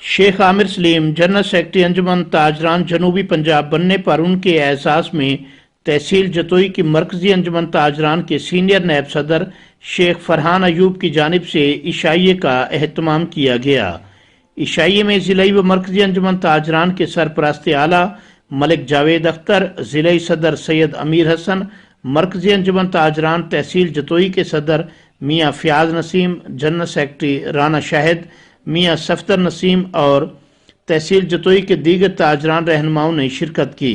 Sheikh Aamir Salim general secretary अंजुमन ताजरान जनूबी पंजाब बनने पर उनके एहसास में तहसील जतोई की मरकजी अंजुमन ताजरान के सीनियर नायब सदर शेख फरहान अयूब की जानिब से इशाइये का एहतमाम किया गया। इशाइये में ज़िलाई व मरकजी अंजुमन ताजरान के सरपरस्त आला मलिक जावेद अख्तर, ज़िलाई सदर सैयद अमीर हसन, मरकजी अंजुमन ताजरान तहसील जतोई के सदर मियाँ फ़याज़ नसीम, जनरल सेक्रेटरी राना शाहिद, मियाँ सफदर नसीम और तहसील जतोई के दीगर ताजरान रहनुमाओं ने शिरकत की।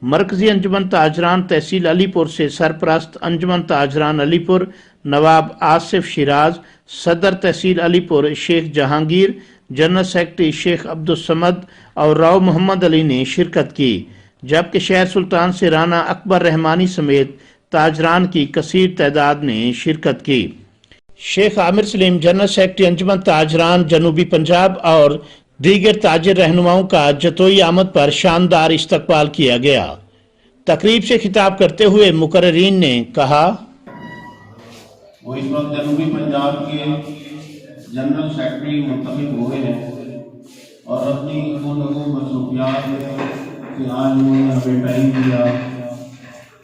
मरकजी अंजुमन ताजरान तहसील अलीपुर से सरपरस्त अंजुमन ताजरान अलीपुर नवाब आसिफ शिराज, सदर तहसील अलीपुर शेख जहांगीर, जनरल सेक्रेटरी शेख अब्दुल समद और राव मोहम्मद अली ने शिरकत की, जबकि शहर सुल्तान से राना अकबर रहमानी समेत ताजरान की कसीर तादाद ने शिरकत की। शेख आमिर सलीम जनरल सेक्रेटरी अंजुमन ताजरान जनूबी पंजाब और दीगर ताजिर रहनुमाओं का जतोई आमद पर शानदार इस्तकबाल किया गया। तकरीब से खिताब करते हुए मुकर्रिरीन ने कहा, वो इस वक्त जनूबी पंजाब के जनरल सेक्रेटरी मुंतखब हुए हैं और अपनी मसरूफियात से आज उन्होंने हमें टाइम दिया।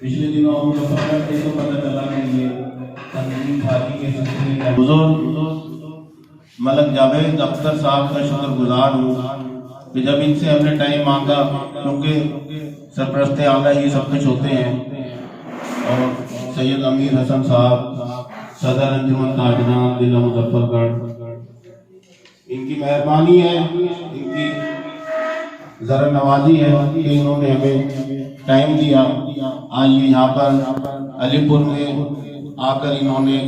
पिछले दिनों हम जब सफर थे तो पता चला कि ये तंजीम पार्टी के सिलसिले बुजुर्ग मलिक जावेद अख्तर साहब का शुक्रगुजार हूँ कि जब इनसे हमने टाइम मांगा, क्योंकि सरपरस्त आला ही सब कुछ होते हैं, और सैयद अमीर हसन साहब सदर अंजुमन ताजरान जिला मुजफ्फरगढ़, इनकी मेहरबानी है, इनकी ज़रा नवाजी है कि इन्होंने हमें टाइम दिया। आज ये यहाँ पर अलीपुर में आकर इन्होंने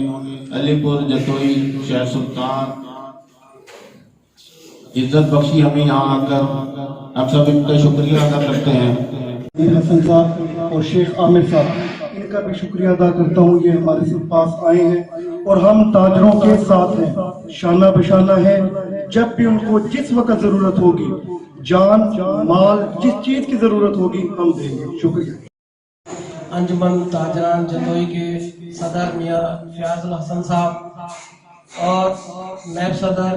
अलीपुर जतोई शहर सुल्तान इज्जत बख्शी हमें यहाँ आकर आप सब इनका शुक्रिया अदा करते हैं। हसन साहब और शेख आमिर साहब, इनका भी शुक्रिया अदा करता हूँ। ये हमारे पास आए हैं और हम ताजरों के साथ हैं, शाना बशाना है। जब भी उनको जिस वक्त जरूरत होगी, जान माल जिस चीज की जरूरत होगी हम देंगे। शुक्रिया। अंजुमन ताजरान जतोई के सदर मियाँ फ़याज़ हसन साहब और नायब सदर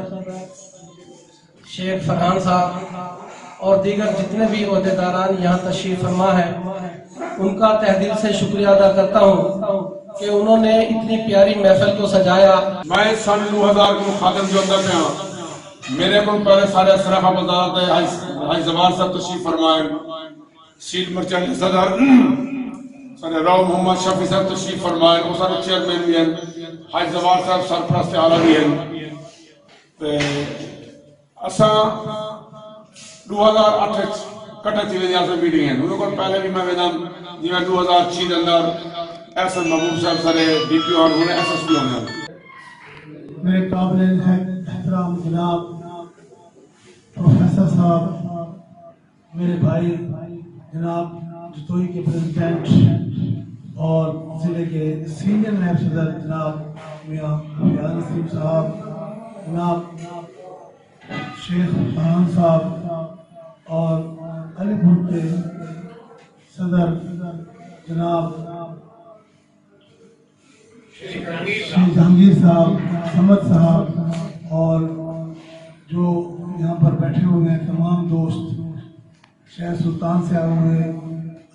शेख फरहान साहब और दीगर जितने भी ओहदेदारान यहाँ तशरीफ फरमा है, उनका तहे दिल से शुक्रिया अदा करता हूँ कि उन्होंने इतनी प्यारी महफिल को सजाया। मैं सन 2000 को मुखातिब जो अंदर पे हाँ, मेरे को पहले सारे असराफ वजारत हाई जवान साहब तशरीफ फरमाए, सील मर्चेंट सदर सर राव मोहम्मद शफी साहब तशरीफ फरमाए, वो सारे चेयरमैन भी हैं, हाई जवान साहब सरपरस्त आला भी हैं। असा 2008 कटा चीज़ें यहाँ से मीटिंग है, उनको पहले भी मैं नाम जिम्मे 2006 के अंदर एहसन महबूब साहब सारे डीपी और उन्हें एसएसपी होंगे। मेरे काबिल है एहतराम जनाब प्रोफेसर साहब, मेरे भाई जनाब जतोई के प्रेसिडेंट और ज़िले के सीनियर नायब सदर जनाब मियाँ फ़याज़ नसीम साहब, जनाब शेख फरहान साहब और अलीपुर के सदर जनाब शेख जहांगीर साहब, समद साहब और जो यहाँ पर बैठे हुए हैं तमाम दोस्त, शहर सुल्तान से आए हुए,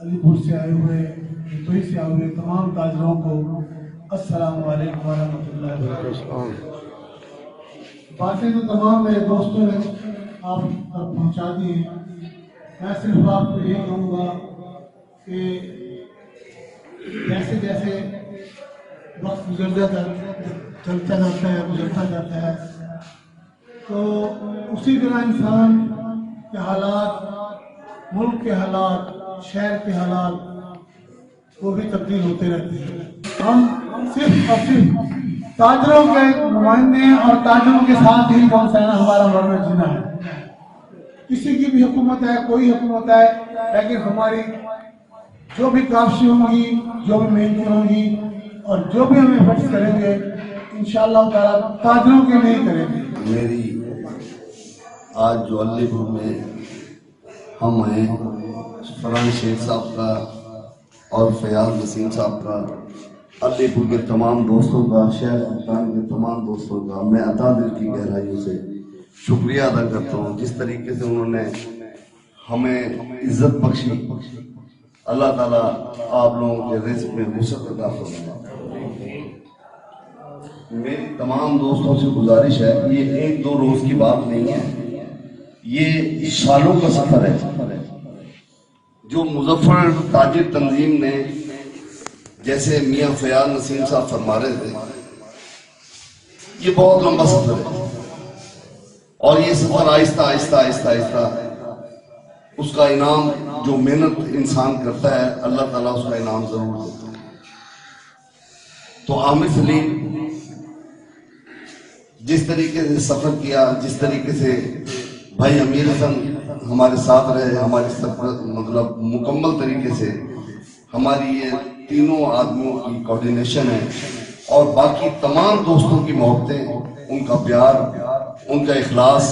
अलीपुर से आए हुए, जतोई से आए हुए तमाम ताजरों को अस्सलाम वालेकुम व रहमतुल्लाहि व बरकातहू। बातें तो तमाम मेरे दोस्तों ने आप तक पहुँचा दी हैं। मैं सिर्फ आपको ये कहूँगा कि जैसे जैसे वक्त गुजरता चलता जाता है, गुजरता जाता है, तो उसी तरह इंसान के हालात, मुल्क के हालात, शहर के हालात वो भी तब्दील होते रहते हैं। हम सिर्फ और सिर्फ ताजरों के नुमाइंदे और ताजरों के साथ ही कौन सा हमारा मरना जीना है। किसी की भी हुकूमत है, कोई हुकूमत है, लेकिन हमारी जो भी काशी होंगी, जो भी मेहनत होंगी और जो भी हम एफर्ट्स करेंगे, इंशाअल्लाह ताला ताजरों के नहीं करेंगे। मेरी आज जो अलीपुर में हम हैं, फरहान शेख साहब का और फ़याज़ नसीम साहब का, अलीपुर के तमाम दोस्तों का, शहर सुल्तान के तमाम दोस्तों का मैं अता दिल की गहराइयों से शुक्रिया अदा करता हूँ जिस तरीके से उन्होंने हमें इज्जत बख्शी। अल्लाह ताला आप लोगों के रिज़्क़ में वुसअत अता फरमाए। मेरी तमाम दोस्तों से गुजारिश है, ये 1-2 रोज की बात नहीं है, ये सालों का सफर है। जो मुजफ्फर ताजिर तंजीम ने, जैसे मियां फयाज नसीम साहब फरमा रहे थे, ये बहुत लंबा सफर है और ये सफर आहिस्ता आहिस्ता आहिस्ता आहिस्ता उसका इनाम, जो मेहनत इंसान करता है, अल्लाह ताला उसका इनाम जरूर देता है। तो आमिर सलीम जिस तरीके से सफर किया, जिस तरीके से भाई अमीर हसन हमारे साथ रहे, हमारी मतलब मुकम्मल तरीके से हमारी ये तीनों आदमियों की कोऑर्डिनेशन है और बाकी तमाम दोस्तों की मोहब्बतें, उनका प्यार, उनका इखलास,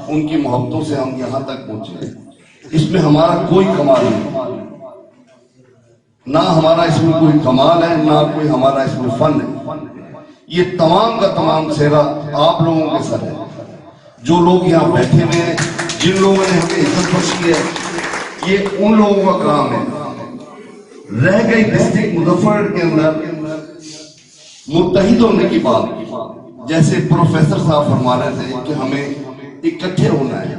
उनकी मोहब्बतों से हम यहाँ तक पहुंचे। इसमें हमारा कोई कमाल नहीं, ना हमारा इसमें कोई कमाल है, ना कोई हमारा इसमें फन है। ये तमाम का तमाम सेहरा आप लोगों के सर है। जो लोग यहाँ बैठे हुए हैं, जिन लोगों ने हमें इज्जत बख्शी है, ये उन लोगों का काम है। रह गई डिस्ट्रिक्ट मुजफ्फर के अंदर मुत्तहिद होने की बात, जैसे प्रोफेसर साहब फरमा रहे थे कि हमें इकट्ठे होना है,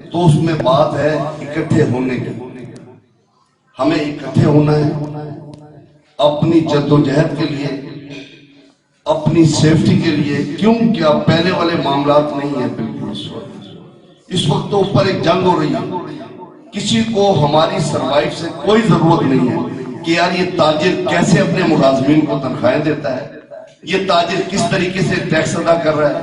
तो उसमें बात है इकट्ठे होने की। हमें इकट्ठे होना है अपनी जद्दोजहद के लिए, अपनी सेफ्टी के लिए। क्यों? क्या पहले वाले मामलात नहीं है बिल्कुल। इस वक्त तो ऊपर एक जंग हो रही है, किसी को हमारी सरवाइव से कोई जरूरत नहीं है कि यार ये ताजिर कैसे अपने मुलाजमीन को तनख्वाहें देता है, ये ताजिर किस तरीके से टैक्स अदा कर रहा है,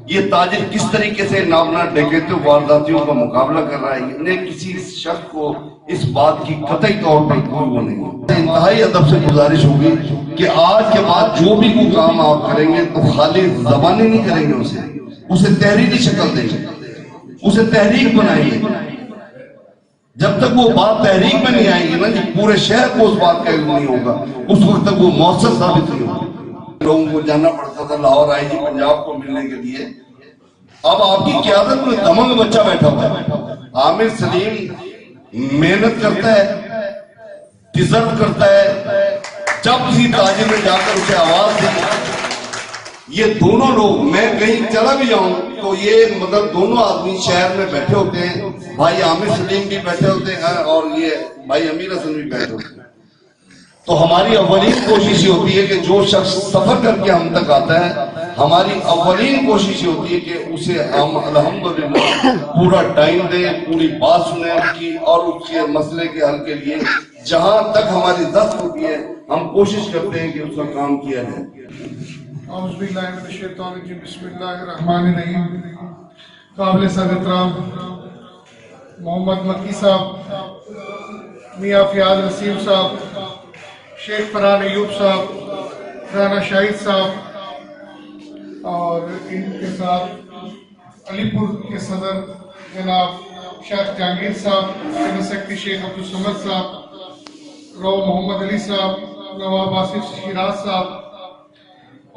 ये ताजिर किस तरीके से नामना डकैतों वारदातियों का मुकाबला कर रहा है। इन्हें किसी शख्स को इस बात की कतई तौर पर कोई वो नहीं है। इंतहाई अदब से गुजारिश होगी कि आज के बाद जो भी कोई काम आप करेंगे तो खाली जबानी नहीं करेंगे, उसे तहरीरी शक्ल देंगे, उसे तहरीक बनाएंगे। जब तक वो बात तहरीक में नहीं आएगी ना, जब पूरे शहर को उस बात का इल्म नहीं होगा, उस वक्त तक वो मौसर साबित नहीं होगा। लोगों को जाना पड़ता था लाहौर आईजी पंजाब को मिलने के लिए। अब आपकी क़यादत में दमंग बच्चा बैठा हुआ है। आमिर सलीम मेहनत करता है, डिजर्व करता है। जब किसी ताजिर ने जाकर उसे आवाज दी, ये दोनों लोग, मैं कहीं चला भी जाऊं तो ये मतलब दोनों आदमी शहर में बैठे होते हैं, भाई आमिर सलीम भी बैठे होते हैं और ये भाई अमीर हसन भी बैठे होते हैं। तो हमारी अव्वलीन कोशिश ये होती है कि जो शख्स सफर करके हम तक आता है, हमारी अव्वलीन कोशिश ये होती है कि उसे हम अल्हम्दुलिल्लाह पूरा टाइम दें, पूरी बात सुने उसकी और उसके मसले के हल के लिए जहां तक हमारी दस्त होती है हम कोशिश करते हैं कि उसका काम किया जाए। बिस्मिल्लाहिर्रहमानिर्रहीम। काबिल सदर मोहम्मद मक्की साहब, मियां फयाज नसीम साहब, शेख फरहान अयूब साहब, राना शाहिद साहब और इनके साथ अलीपुर के सदर जनाब शेख जहांगीर साहब, जनरल सेक्रेटरी शेख अब्दुल समद साहब, रो मोहम्मद अली साहब, नवाब आसिफ शिराज साहब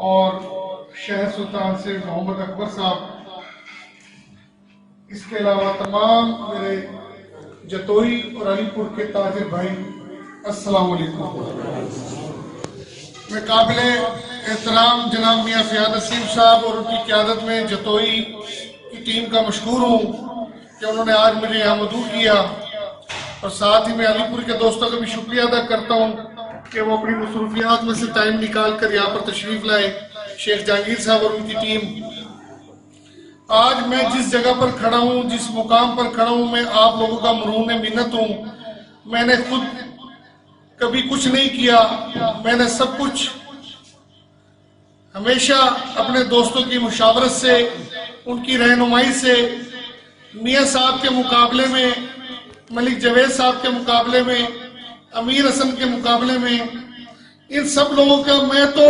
और शहर सुल्तान से मोहम्मद अकबर साहब। इसके अलावा तमाम मेरे जतोई और अलीपुर के ताजिर भाई, अस्सलाम वालेकुम। मैं काबिल एहतराम जनाब मियां फयाज नसीम साहब और उनकी क़यादत में जतोई की टीम का मशकूर हूँ कि उन्होंने आज मुझे यहाँ मदऊ किया, और साथ ही मैं अलीपुर के दोस्तों का भी शुक्रिया अदा करता हूँ कि वो अपनी मसरूफियात में से टाइम निकाल कर यहाँ पर तशरीफ लाए। शेख जहांगीर साहब और उनकी टीम, आज मैं जिस जगह पर खड़ा हूँ, जिस मुकाम पर खड़ा हूँ, मैं आप लोगों का मरहून मिन्नत हूँ। मैंने खुद कभी कुछ नहीं किया, मैंने सब कुछ हमेशा अपने दोस्तों की मुशावरत से, उनकी रहनुमाई से, मियां साहब के मुकाबले में, मलिक जवेद साहब के मुकाबले में, अमीर हसन के मुकाबले में, इन सब लोगों का मैं तो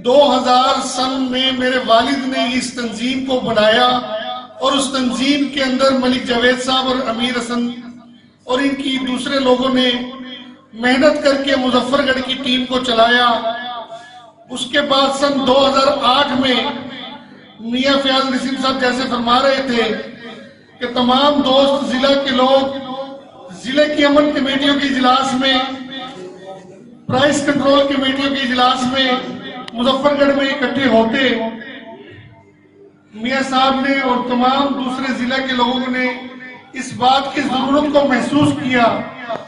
2000 सन में मेरे वालिद ने इस तंजीम को बनाया और उस तंजीम के अंदर मलिक जवेद साहब और अमीर हसन और इनकी दूसरे लोगों ने मेहनत करके मुजफ्फरगढ़ की टीम को चलाया। उसके बाद सन 2008 में میاں فیاض نسیم صاحب جیسے فرما رہے تھے کہ تمام دوست ضلع کے لوگ ضلع کی امن کمیٹیوں کے اجلاس میں، پرائس کنٹرول کمیٹیوں کے اجلاس میں مظفر گڑھ میں اکٹھے ہوتے، میاں صاحب نے اور تمام دوسرے ضلع کے لوگوں نے اس بات کی ضرورت کو محسوس کیا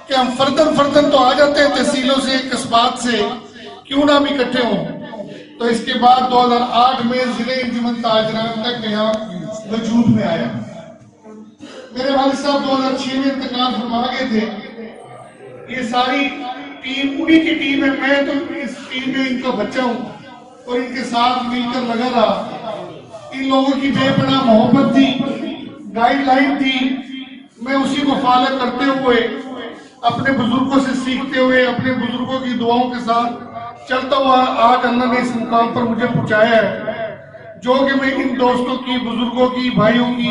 کہ ہم فردن تو آ جاتے ہیں تحصیلوں سے، قصبات سے، کیوں نہ ہم اکٹھے ہوں۔ تو اس کے بعد 2008 میں ضلع انجمن تاجران کا قیام وجود میں آیا۔ میرے والد صاحب 2006 میں انتقال فرما گئے تھے۔ یہ ساری ٹیم انہی کی ٹیم ہے، میں تو اس ٹیم میں ان کا بچہ ہوں اور ان کے ساتھ مل کر لگا رہا۔ ان لوگوں کی بے پناہ محبت تھی، گائیڈ لائن تھی، میں اسی کو فالو کرتے ہوئے، اپنے بزرگوں سے سیکھتے ہوئے، اپنے بزرگوں کی دعاؤں کے ساتھ چلتا ہوا آج اللہ نے اس مقام پر مجھے پہنچایا ہے، جو کہ میں ان دوستوں کی، بزرگوں کی، بھائیوں کی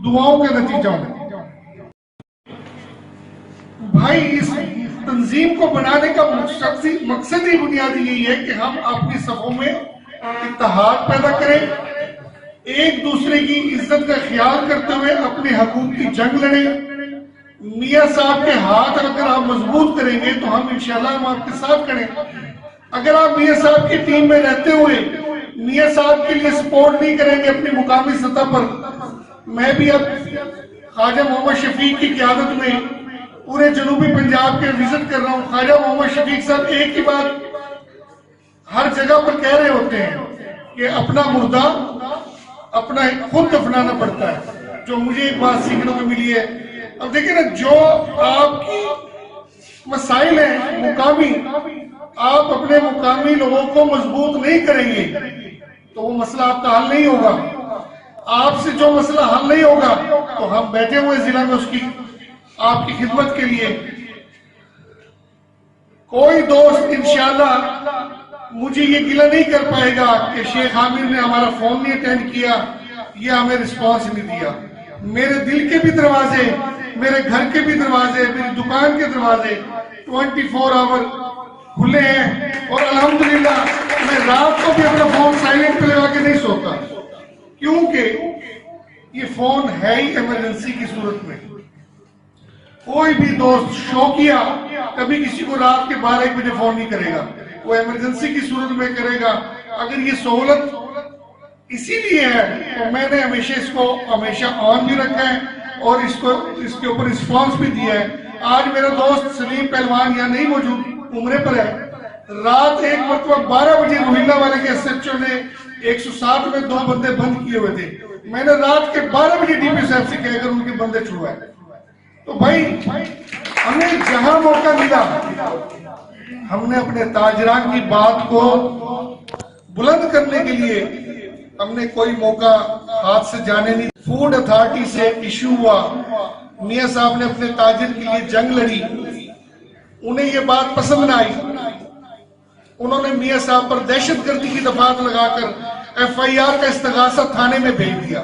دعاؤں کا نتیجہ ہوں۔ بھائی، اس تنظیم کو بنانے کا مقصد ہی بنیادی یہی ہے کہ ہم اپنی صفوں میں اتحاد پیدا کریں، ایک دوسرے کی عزت کا خیال کرتے ہوئے اپنے حقوق کی جنگ لڑیں۔ میاں صاحب کے ہاتھ اگر آپ مضبوط کریں گے تو ہم انشاءاللہ ہم آپ کے ساتھ کھڑے ہیں۔ اگر آپ میاں صاحب کی ٹیم میں رہتے ہوئے میاں صاحب کے لیے سپورٹ نہیں کریں گے اپنی مقامی سطح پر، میں بھی اب خواجہ محمد شفیق کی قیادت میں پورے جنوبی پنجاب کے وزٹ کر رہا ہوں۔ خواجہ محمد شفیق صاحب ایک ہی بات ہر جگہ پر کہہ رہے ہوتے ہیں کہ اپنا مردہ اپنا خود دفنانا پڑتا ہے، جو مجھے ایک بات سیکھنے کو ملی ہے۔ اب دیکھیں نا، جو آپ کی مسائل ہیں مقامی، آپ اپنے مقامی لوگوں کو مضبوط نہیں کریں گے تو وہ مسئلہ آپ کا حل نہیں ہوگا۔ آپ سے جو مسئلہ حل نہیں ہوگا تو ہم بیٹھے ہوئے ضلع میں اس کی آپ کی خدمت کے لیے۔ کوئی دوست انشاءاللہ مجھے یہ گلہ نہیں کر پائے گا کہ شیخ عامر نے ہمارا فون نہیں اٹینڈ کیا یا ہمیں رسپانس نہیں دیا۔ میرے دل کے بھی دروازے، میرے گھر کے بھی دروازے، میری دکان کے دروازے 24 آور کھلے ہیں، اور الحمدللہ میں رات کو بھی اپنا فون سائلنٹ پہ لگا کے نہیں سوتا، کیونکہ یہ فون ہے ہی ایمرجنسی کی صورت میں۔ کوئی بھی دوست شوقیہ کبھی کسی کو رات کے 12-1 بجے فون نہیں کرے گا، وہ ایمرجنسی کی صورت میں کرے گا۔ اگر یہ سہولت اسی لیے ہے تو میں نے ہمیشہ اس کو ہمیشہ آن بھی رکھا ہے اور اس کے اوپر رسپانس بھی دیا ہے۔ آج میرا دوست سلیم پہلوان یہاں نہیں موجود، عمرے پر ہے۔ رات ایک مرتبہ 12 بجے روہیلا والے کے SHO نے 160 میں 2 بندے بند کیے ہوئے تھے، میں نے رات کے 12 بجے DP صاحب سے کہہ کر ان کے بندے چھڑوائے۔ تو بھائی، ہمیں جہاں موقع ملا ہم نے اپنے تاجران کی بات کو بلند کرنے کے لیے ہم نے کوئی موقع ہاتھ سے جانے نہیں۔ فوڈ اتھارٹی سے ایشو ہوا، میاں صاحب نے اپنے تاجر کے لیے جنگ لڑی، انہیں یہ بات پسند نہ آئی، انہوں نے میاں صاحب پر دہشت گردی کی دفعات لگا کر FIR کا استغاثہ تھانے میں بھیج دیا۔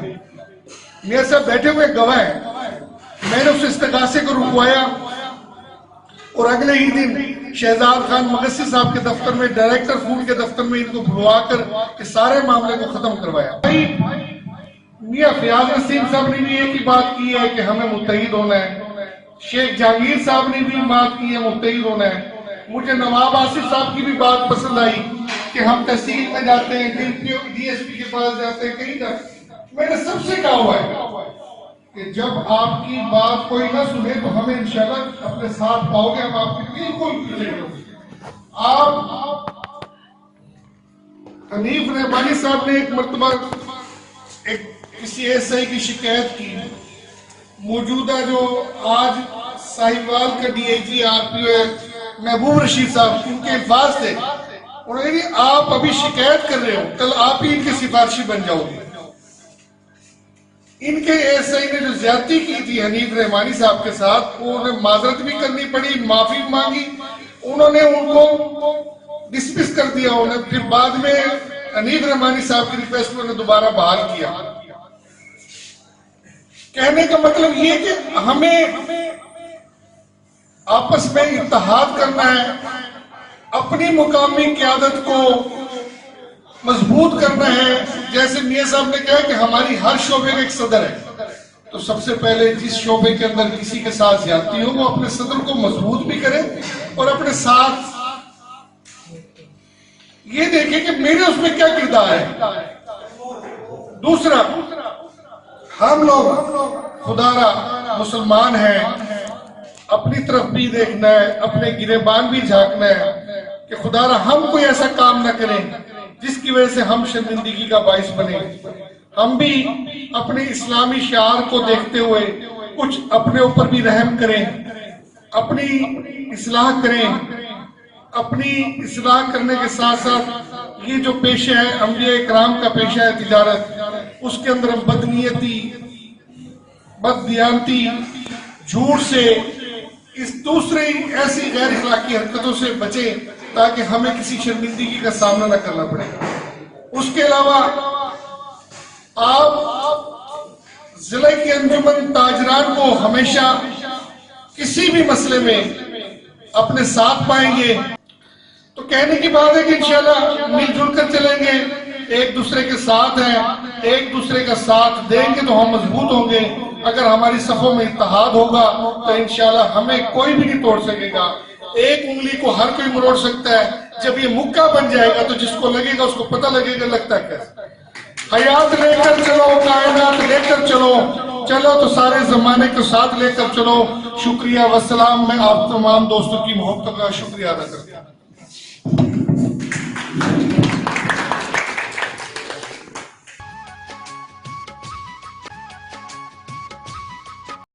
میاں صاحب بیٹھے ہوئے گواہ ہیں، میں نے اس استغاثے کو رکوایا اور اگلے ہی دن شہزاد خان مغسی صاحب کے دفتر میں، ڈائریکٹر فوڈ کے دفتر میں ان کو بلوا کر اس سارے معاملے کو ختم کروایا۔ میاں فیاض نسیم صاحب نے بھی ایک ہی بات کی ہے کہ ہمیں متحد ہونا ہے، شیخ جہانگیر صاحب نے بھی بات کی ہے متحد ہونا ہے، مجھے نواب آصف صاحب کی بھی بات پسند آئی کہ ہم تحصیل میں جاتے ہیں، DSP کے پاس جاتے ہیں، کہیں جاتے۔ میں نے سب سے کہا ہوا ہے کہ جب آپ کی بات کوئی نہ سنے تو ہمیں انشاءاللہ اپنے ساتھ پاؤ گے، ہم آپ کی بالکل پیچھے ہوں گے۔ آپ حنیف رحمانی صاحب نے ایک مرتبہ کسی SI کی شکایت کی، موجودہ جو آج ساہیوال کا DIG RPO ہے محبوب رشید صاحب، ان کے الفاظ تھے، انہوں نے کہا آپ ابھی شکایت کر رہے ہو، کل آپ ہی ان کے سفارشی بن جاؤ گے۔ ان کے SI نے جو زیادتی کی تھی حنیف رحمانی صاحب کے ساتھ، انہیں معذرت بھی کرنی پڑی، معافی مانگی، انہوں نے ان کو ڈسمس کر دیا، انہیں پھر بعد میں حنیف رحمانی صاحب کی ریکویسٹ میں دوبارہ بحال کیا۔ کہنے کا مطلب یہ کہ ہمیں آپس میں اتحاد کرنا ہے، اپنی مقامی قیادت کو مضبوط کرنا ہے. جیسے میاں صاحب نے کہا کہ ہماری ہر شعبے کا ایک صدر ہے، تو سب سے پہلے جس شعبے کے اندر کسی کے ساتھ زیادتی ہو وہ اپنے صدر کو مضبوط بھی کرے اور اپنے ساتھ یہ دیکھیں کہ میرے اس میں کیا کردار ہے. دوسرا، ہم لوگ خدا را مسلمان ہیں، اپنی طرف بھی دیکھنا ہے، اپنے گریبان بھی جھانکنا ہے کہ خدا را ہم کوئی ایسا کام نہ کریں جس کی وجہ سے ہم شرمندگی کا باعث بنے. ہم بھی اپنے اسلامی شعار کو دیکھتے ہوئے کچھ اپنے اوپر بھی رحم کریں، اپنی اصلاح کریں. اپنی اصلاح کرنے کے ساتھ ساتھ یہ جو پیشہ ہے انبیاء اکرام کا پیشہ ہے تجارت، اس کے اندر ہم بدنیتی، بددیانتی، جھوٹ سے، اس دوسرے ایسی غیر اخلاقی حرکتوں سے بچیں تاکہ ہمیں کسی شرمندگی کا سامنا نہ کرنا پڑے. اس کے علاوہ آپ ضلع کی انجمن تاجران کو ہمیشہ کسی بھی مسئلے میں اپنے ساتھ پائیں گے. تو کہنے کی بات ہے کہ انشاءاللہ مل جل کر چلیں گے، ایک دوسرے کے ساتھ ہیں، ایک دوسرے کا ساتھ دیں گے تو ہم مضبوط ہوں گے. اگر ہماری صفوں میں اتحاد ہوگا تو انشاءاللہ ہمیں کوئی بھی نہیں توڑ سکے گا. ایک انگلی کو ہر کوئی مروڑ سکتا ہے، جب یہ مکہ بن جائے گا تو جس کو لگے گا اس کو پتہ لگے گا لگتا ہے کیسے. حیات لے کر چلو، کائنات لے کر چلو، چلو تو سارے زمانے کو ساتھ لے کر چلو. شکریہ والسلام. میں آپ تمام دوستوں کی محبت کا شکریہ ادا کرتا ہوں.